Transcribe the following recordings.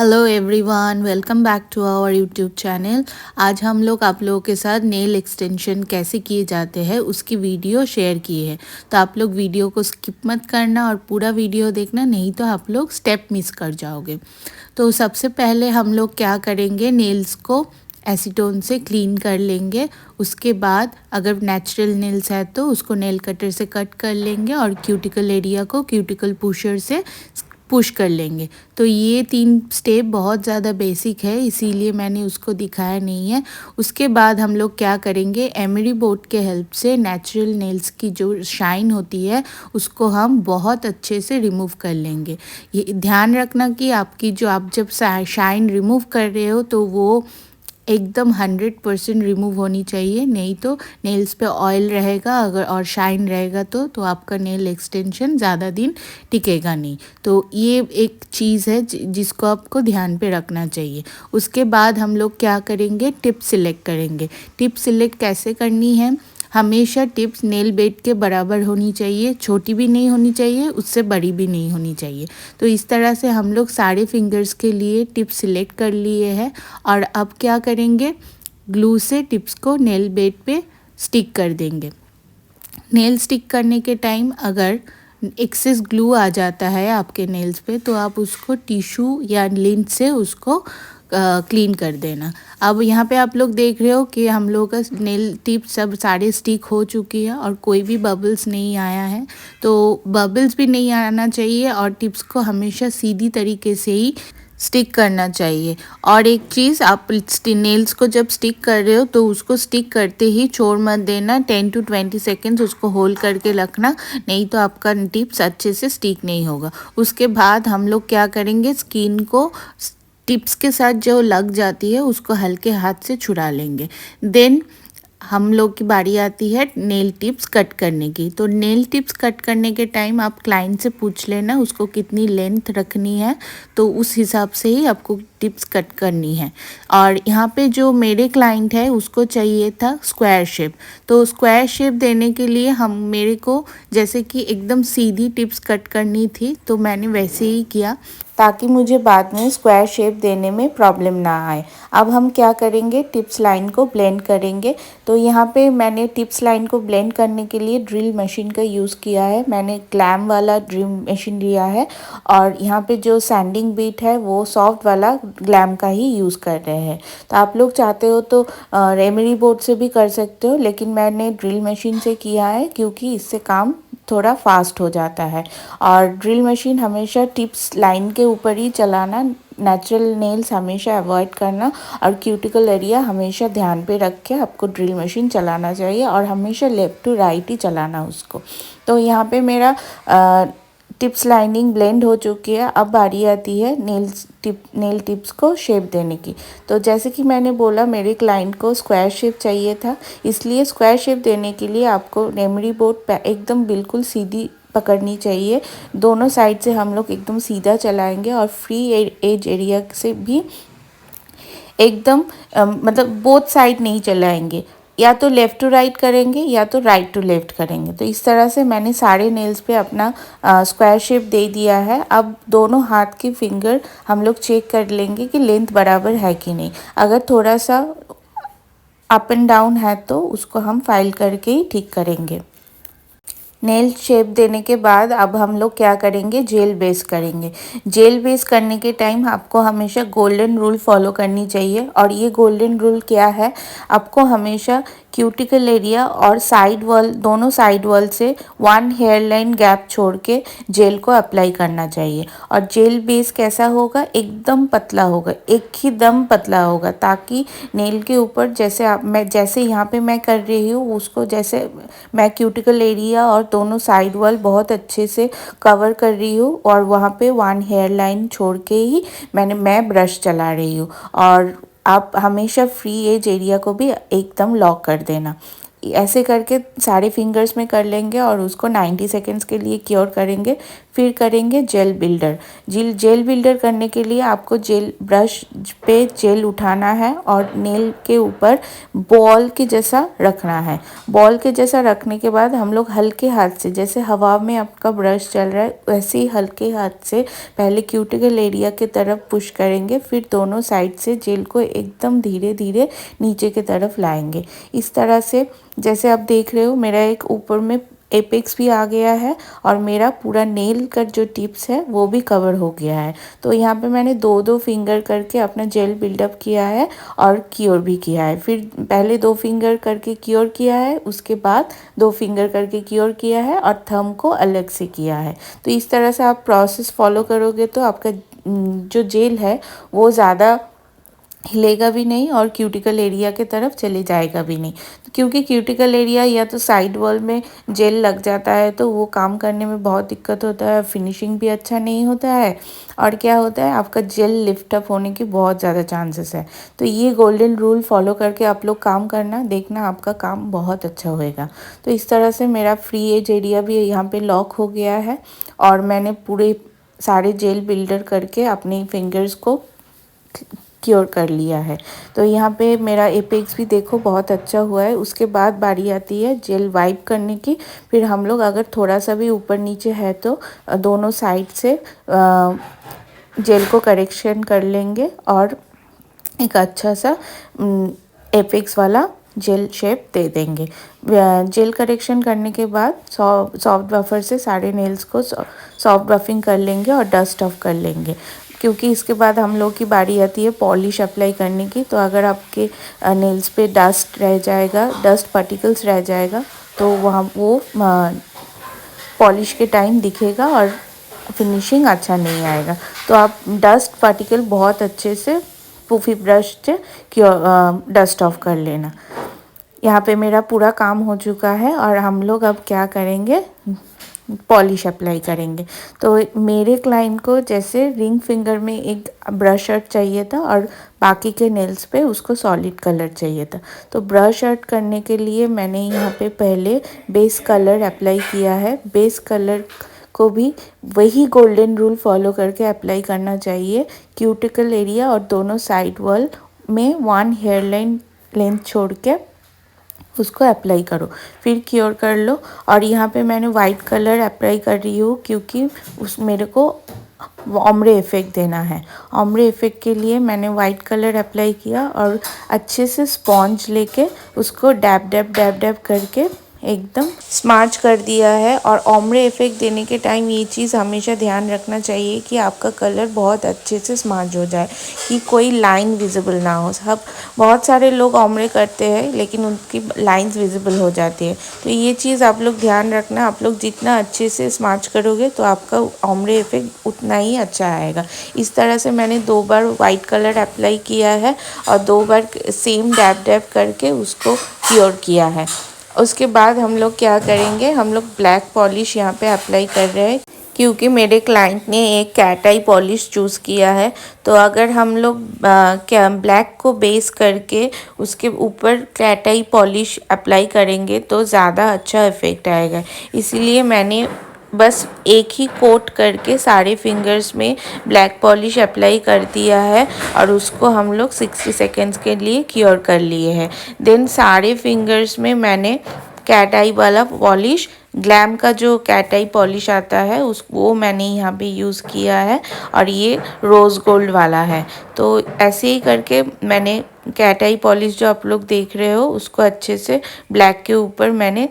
Hello everyone, welcome back to our YouTube channel. आज हम लोग आप लोगों के साथ नेल एक्सटेंशन कैसे किए जाते हैं उसकी वीडियो शेयर किए हैं। तो आप लोग वीडियो को स्किप मत करना और पूरा वीडियो देखना, नहीं तो आप लोग स्टेप मिस कर जाओगे। तो सबसे पहले हम लोग क्या करेंगे, नेल्स को एसीटोन से क्लीन कर लेंगे। उसके बाद अगर नेचुरल नेल्स है तो उसको नेल कटर से कट कर लेंगे और क्यूटिकल एरिया को क्यूटिकल पुशर से पुश कर लेंगे। तो ये 3 स्टेप बहुत ज़्यादा बेसिक है, इसीलिए मैंने उसको दिखाया नहीं है। उसके बाद हम लोग क्या करेंगे, एमरी बोर्ड के हेल्प से नेचुरल नेल्स की जो शाइन होती है उसको हम बहुत अच्छे से रिमूव कर लेंगे। ये ध्यान रखना कि आपकी जो आप जब शाइन रिमूव कर रहे हो तो वो एकदम 100% रिमूव होनी चाहिए, नहीं तो नेल्स पे ऑयल रहेगा अगर और शाइन रहेगा तो आपका नेल एक्सटेंशन ज़्यादा दिन टिकेगा नहीं। तो ये एक चीज़ है जिसको आपको ध्यान पे रखना चाहिए। उसके बाद हम लोग क्या करेंगे, टिप सिलेक्ट करेंगे। टिप सिलेक्ट कैसे करनी है, हमेशा टिप्स नेल बेड के बराबर होनी चाहिए, छोटी भी नहीं होनी चाहिए, उससे बड़ी भी नहीं होनी चाहिए। तो इस तरह से हम लोग सारे फिंगर्स के लिए टिप्स सिलेक्ट कर लिए हैं। और अब क्या करेंगे, ग्लू से टिप्स को नेल बेड पे स्टिक कर देंगे। नेल स्टिक करने के टाइम अगर एक्सेस ग्लू आ जाता है आपके नेल्स पे तो आप उसको टिश्यू या लिंट से उसको क्लीन कर देना। अब यहाँ पे आप लोग देख रहे हो कि हम लोग का नेल टिप सब सारे स्टिक हो चुकी है और कोई भी बबल्स नहीं आया है। तो बबल्स भी नहीं आना चाहिए और टिप्स को हमेशा सीधी तरीके से ही स्टिक करना चाहिए। और एक चीज़, आप नेल्स को जब स्टिक कर रहे हो तो उसको स्टिक करते ही छोड़ मत देना, 10 to 20 सेकेंड्स उसको होल्ड करके रखना, नहीं तो आपका टिप्स अच्छे से स्टिक नहीं होगा। उसके बाद हम लोग क्या करेंगे, स्किन को टिप्स के साथ जो लग जाती है उसको हल्के हाथ से छुड़ा लेंगे। देन हम लोग की बारी आती है नेल टिप्स कट करने की। तो नेल टिप्स कट करने के टाइम आप क्लाइंट से पूछ लेना उसको कितनी लेंथ रखनी है, तो उस हिसाब से ही आपको टिप्स कट करनी है। और यहाँ पे जो मेरे क्लाइंट है उसको चाहिए था स्क्वायर शेप। तो स्क्वायर शेप देने के लिए मेरे को जैसे कि एकदम सीधी टिप्स कट करनी थी, तो मैंने वैसे ही किया ताकि मुझे बाद में स्क्वायर शेप देने में प्रॉब्लम ना आए। अब हम क्या करेंगे, टिप्स लाइन को ब्लेंड करेंगे। तो यहाँ पे मैंने टिप्स लाइन को ब्लेंड करने के लिए ड्रिल मशीन का यूज़ किया है। मैंने ग्लैम वाला ड्रिल मशीन लिया है और यहाँ पे जो सैंडिंग बीट है वो सॉफ्ट वाला ग्लैम का ही यूज़ कर रहे हैं। तो आप लोग चाहते हो तो रेमेडी बोर्ड से भी कर सकते हो, लेकिन मैंने ड्रिल मशीन से किया है क्योंकि इससे काम थोड़ा फास्ट हो जाता है। और ड्रिल मशीन हमेशा टिप्स लाइन के ऊपर ही चलाना, नेचुरल नेल्स हमेशा अवॉइड करना और क्यूटिकल एरिया हमेशा ध्यान पे रख के आपको ड्रिल मशीन चलाना चाहिए और हमेशा लेफ़्ट टू राइट ही चलाना उसको। तो यहाँ पे मेरा टिप्स लाइनिंग ब्लेंड हो चुकी है। अब बारी आती है नेल टिप्स को शेप देने की। तो जैसे कि मैंने बोला मेरे क्लाइंट को स्क्वायर शेप चाहिए था, इसलिए स्क्वायर शेप देने के लिए आपको रेमेडी बोर्ड पे एकदम बिल्कुल सीधी पकड़नी चाहिए। दोनों साइड से हम लोग एकदम सीधा चलाएंगे और फ्री एज एरिया से भी एकदम मतलब बोथ साइड नहीं चलाएंगे, या तो लेफ़्ट टू राइट करेंगे या तो राइट टू लेफ़्ट करेंगे। तो इस तरह से मैंने सारे नेल्स पे अपना स्क्वायर शेप दे दिया है। अब दोनों हाथ की फिंगर हम लोग चेक कर लेंगे कि लेंथ बराबर है कि नहीं। अगर थोड़ा सा अप एंड डाउन है तो उसको हम फाइल करके ही ठीक करेंगे। नेल शेप देने के बाद अब हम लोग क्या करेंगे, जेल बेस करेंगे। जेल बेस करने के टाइम आपको हमेशा गोल्डन रूल फॉलो करनी चाहिए। और ये गोल्डन रूल क्या है, आपको हमेशा क्यूटिकल एरिया और साइड वॉल, दोनों साइड वॉल से 1 हेयर लाइन गैप छोड़ के जेल को अप्लाई करना चाहिए। और जेल बेस कैसा होगा, एकदम पतला होगा, एक ही दम पतला होगा, ताकि नेल के ऊपर जैसे यहाँ पे मैं कर रही हूँ उसको, जैसे मैं क्यूटिकल एरिया और दोनों साइड वॉल बहुत अच्छे से कवर कर रही हूँ और वहाँ पे 1 हेयर लाइन छोड़ के ही मैं ब्रश चला रही हूँ। और आप हमेशा फ्री एज एरिया को भी एकदम लॉक कर देना। ऐसे करके सारे फिंगर्स में कर लेंगे और उसको 90 सेकेंड्स के लिए क्योर करेंगे। फिर करेंगे जेल बिल्डर। जेल बिल्डर करने के लिए आपको जेल ब्रश पे जेल उठाना है और नेल के ऊपर बॉल के जैसा रखना है। बॉल के जैसा रखने के बाद हम लोग हल्के हाथ से, जैसे हवा में आपका ब्रश चल रहा है वैसे ही हल्के हाथ से पहले क्यूटिकल एरिया की तरफ पुश करेंगे, फिर दोनों साइड से जेल को एकदम धीरे धीरे नीचे की तरफ लाएंगे। इस तरह से जैसे आप देख रहे हो मेरा एक ऊपर में एपेक्स भी आ गया है और मेरा पूरा नेल का जो टिप्स है वो भी कवर हो गया है। तो यहाँ पे मैंने दो दो फिंगर करके अपना जेल बिल्डअप किया है और क्योर भी किया है। फिर पहले 2 फिंगर करके क्योर किया है, उसके बाद 2 फिंगर करके क्योर किया है और थंब को अलग से किया है। तो इस तरह से आप प्रोसेस फॉलो करोगे तो आपका जो जेल है वो ज़्यादा हिलेगा भी नहीं और क्यूटिकल एरिया की तरफ चले जाएगा भी नहीं। तो क्योंकि क्यूटिकल एरिया या तो साइड वॉल में जेल लग जाता है तो वो काम करने में बहुत दिक्कत होता है, फिनिशिंग भी अच्छा नहीं होता है और क्या होता है आपका जेल लिफ्ट अप होने की बहुत ज़्यादा चांसेस है। तो ये गोल्डन रूल फॉलो करके आप लोग काम करना, देखना आपका काम बहुत अच्छा होएगा। तो इस तरह से मेरा फ्री एज एरिया भी यहाँ पे लॉक हो गया है और मैंने पूरे सारे जेल बिल्डर करके अपनी फिंगर्स को क्योर कर लिया है। तो यहाँ पे मेरा एपेक्स भी देखो बहुत अच्छा हुआ है। उसके बाद बारी आती है जेल वाइप करने की। फिर हम लोग अगर थोड़ा सा भी ऊपर नीचे है तो दोनों साइड से जेल को करेक्शन कर लेंगे और एक अच्छा सा एपेक्स वाला जेल शेप दे देंगे। जेल करेक्शन करने के बाद सॉफ्ट बफर से सारे नेल्स को सॉफ्ट बफिंग कर लेंगे और डस्ट ऑफ कर लेंगे, क्योंकि इसके बाद हम लोग की बारी आती है पॉलिश अप्लाई करने की। तो अगर आपके नेल्स पे डस्ट रह जाएगा, डस्ट पार्टिकल्स रह जाएगा तो वहाँ वो पॉलिश के टाइम दिखेगा और फिनिशिंग अच्छा नहीं आएगा। तो आप डस्ट पार्टिकल बहुत अच्छे से पुफी ब्रश से डस्ट ऑफ कर लेना। यहाँ पे मेरा पूरा काम हो चुका है और हम लोग अब क्या करेंगे, पॉलिश अप्लाई करेंगे। तो मेरे क्लाइंट को जैसे रिंग फिंगर में एक ब्रश आर्ट चाहिए था और बाकी के नेल्स पे उसको सॉलिड कलर चाहिए था। तो ब्रश आर्ट करने के लिए मैंने यहाँ पे पहले बेस कलर अप्लाई किया है। बेस कलर को भी वही गोल्डन रूल फॉलो करके अप्लाई करना चाहिए। क्यूटिकल एरिया और दोनों साइड वॉल में 1 हेयर लाइन लेंथ छोड़ के उसको अप्लाई करो, फिर क्योर कर लो। और यहाँ पे मैंने वाइट कलर अप्लाई कर रही हूँ क्योंकि उस मेरे को ओम्ब्रे इफ़ेक्ट देना है। ओम्ब्रे इफ़ेक्ट के लिए मैंने वाइट कलर अप्लाई किया और अच्छे से स्पॉन्ज लेके उसको डैब डैब डैब डैब करके एकदम स्मार्च कर दिया है। और ओम्ब्रे इफ़ेक्ट देने के टाइम ये चीज़ हमेशा ध्यान रखना चाहिए कि आपका कलर बहुत अच्छे से स्मार्च हो जाए, कि कोई लाइन विजिबल ना हो। सब बहुत सारे लोग ओम्ब्रे करते हैं लेकिन उनकी लाइंस विजिबल हो जाती है। तो ये चीज़ आप लोग ध्यान रखना। आप लोग जितना अच्छे से स्मार्च करोगे तो आपका ओम्ब्रे इफ़ेक्ट उतना ही अच्छा आएगा। इस तरह से मैंने 2 बार वाइट कलर अप्लाई किया है और 2 बार सेम डैब डैब करके उसको क्योर किया है। उसके बाद हम लोग क्या करेंगे, हम लोग ब्लैक पॉलिश यहाँ पे अप्लाई कर रहे हैं क्योंकि मेरे क्लाइंट ने एक कैट आई पॉलिश चूज़ किया है। तो अगर हम लोग क्या ब्लैक को बेस करके उसके ऊपर कैट आई पॉलिश अप्लाई करेंगे तो ज़्यादा अच्छा इफ़ेक्ट आएगा। इसीलिए मैंने बस एक ही कोट करके सारे फिंगर्स में ब्लैक पॉलिश अप्लाई कर दिया है और उसको हम लोग 60 सेकेंड्स के लिए क्योर कर लिए हैं। देन सारे फिंगर्स में मैंने कैट आई वाला पॉलिश, ग्लैम का जो कैट आई पॉलिश आता है वो मैंने यहाँ पे यूज़ किया है और ये रोज़ गोल्ड वाला है। तो ऐसे ही करके मैंने कैट आई पॉलिश जो आप लोग देख रहे हो उसको अच्छे से ब्लैक के ऊपर मैंने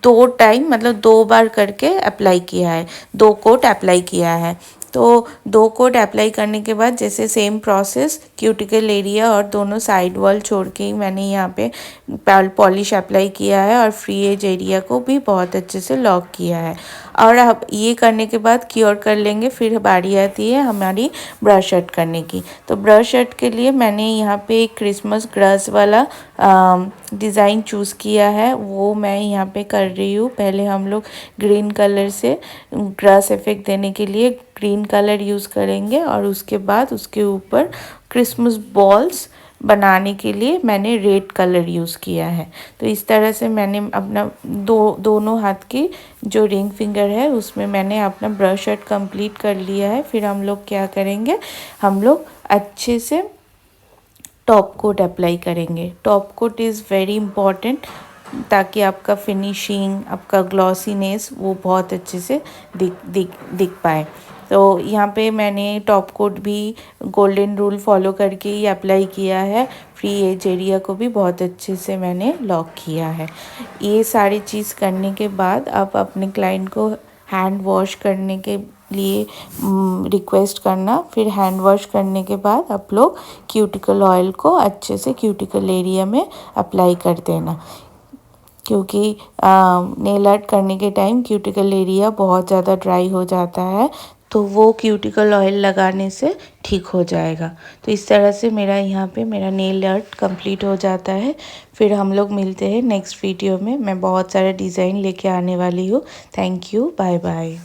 2 टाइम मतलब 2 बार करके अप्लाई किया है, 2 कोट अप्लाई किया है। तो 2 कोट अप्लाई करने के बाद जैसे सेम प्रोसेस क्यूटिकल एरिया और दोनों साइड वॉल छोड़ के ही मैंने यहाँ पे पॉलिश अप्लाई किया है और फ्री एज एरिया को भी बहुत अच्छे से लॉक किया है। और अब ये करने के बाद क्योर कर लेंगे। फिर बारी आती है हमारी ब्रश आर्ट करने की। तो ब्रश आर्ट के लिए मैंने यहाँ पे एक क्रिसमस ग्रास वाला डिज़ाइन चूज़ किया है, वो मैं यहाँ पे कर रही हूँ। पहले हम लोग ग्रीन कलर से ग्रास इफेक्ट देने के लिए ग्रीन कलर यूज़ करेंगे और उसके बाद उसके ऊपर क्रिसमस बॉल्स बनाने के लिए मैंने रेड कलर यूज़ किया है। तो इस तरह से मैंने अपना दोनों हाथ की जो रिंग फिंगर है उसमें मैंने अपना ब्रश आर्ट कंप्लीट कर लिया है। फिर हम लोग क्या करेंगे, हम लोग अच्छे से टॉप कोट अप्लाई करेंगे। Top coat is very important ताकि आपका फिनिशिंग, आपका ग्लॉसीनेस वो बहुत अच्छे से दिख पाए। तो यहाँ पे मैंने टॉप कोट भी गोल्डन रूल फॉलो करके ही अप्लाई किया है। फ्री एज एरिया को भी बहुत अच्छे से मैंने लॉक किया है। ये सारी चीज़ करने के बाद आप अपने क्लाइंट को हैंड वॉश करने के लिए रिक्वेस्ट करना। फिर हैंड वॉश करने के बाद आप लोग क्यूटिकल ऑयल को अच्छे से क्यूटिकल एरिया में अप्लाई कर देना, क्योंकि नेल आर्ट करने के टाइम क्यूटिकल एरिया बहुत ज़्यादा ड्राई हो जाता है, तो वो क्यूटिकल ऑयल लगाने से ठीक हो जाएगा। तो इस तरह से मेरा यहाँ पे मेरा नेल आर्ट कंप्लीट हो जाता है। फिर हम लोग मिलते हैं नेक्स्ट वीडियो में। मैं बहुत सारा डिज़ाइन लेके आने वाली हूँ। Thank you, bye bye.